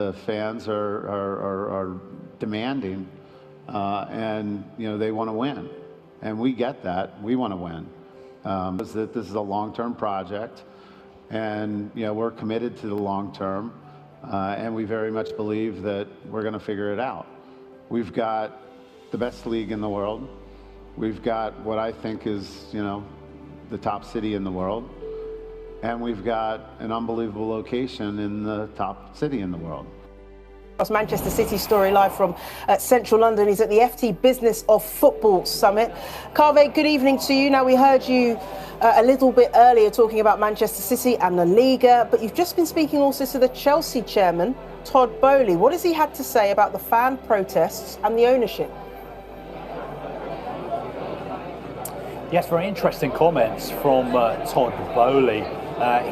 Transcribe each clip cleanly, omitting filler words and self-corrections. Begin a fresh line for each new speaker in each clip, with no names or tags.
The fans are demanding, and they want to win, and we get that. We want to win. This is a long-term project, and we're committed to the long term, and we very much believe that we're going to figure it out. We've got the best league in the world. We've got what I think is the top city in the world. And we've got an unbelievable location in the top city in the world.
Manchester City story live from central London. He's at the FT Business of Football Summit. Kaveh, good evening to you. Now, we heard you a little bit earlier talking about Manchester City and La Liga, but you've just been speaking also to the Chelsea chairman, Todd Boehly. What has he had to say about the fan protests and the ownership?
Yes, very interesting comments from Todd Boehly.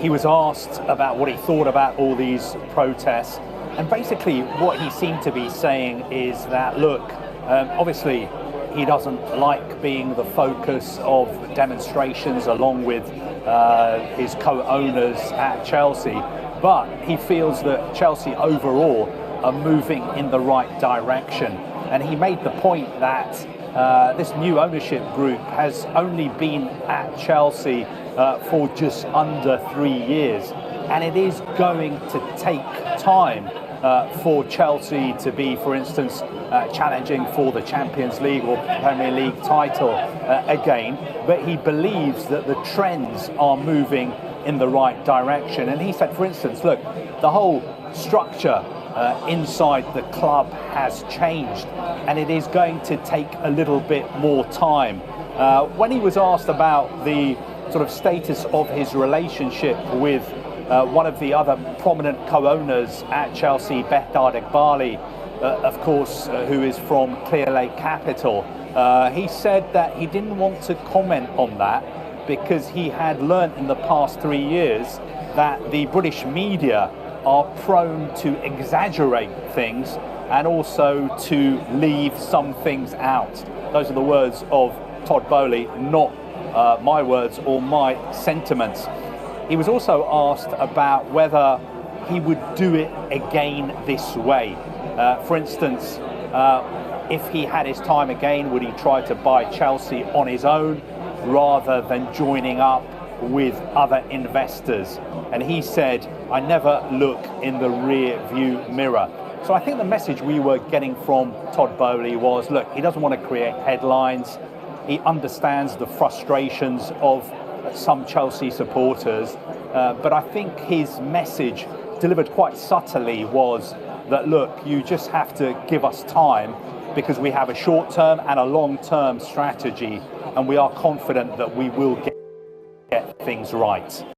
He was asked about what he thought about all these protests, and basically what he seemed to be saying is that, look, obviously he doesn't like being the focus of demonstrations along with his co-owners at Chelsea, but he feels that Chelsea overall are moving in the right direction. And he made the point that this new ownership group has only been at Chelsea for just under 3 years, and it is going to take time for Chelsea to be, for instance, challenging for the Champions League or Premier League title again, but he believes that the trends are moving in the right direction. And he said, for instance, look, the whole structure inside the club has changed, and it is going to take a little bit more time. When he was asked about the sort of status of his relationship with one of the other prominent co-owners at Chelsea, Behdad Eghbali, of course, who is from Clearlake Capital, he said that he didn't want to comment on that because he had learnt in the past 3 years that the British media are prone to exaggerate things and also to leave some things out. Those are the words of Todd Boehly, not my words or my sentiments. He was also asked about whether he would do it again this way. For instance, if he had his time again, would he try to buy Chelsea on his own rather than joining up with other investors? And he said, I never look in the rear view mirror. So I think the message we were getting from Todd Boehly was, look, he doesn't want to create headlines. He understands the frustrations of some Chelsea supporters. But I think his message, delivered quite subtly, was that, look, you just have to give us time because we have a short-term and a long-term strategy, and we are confident that we will get things right.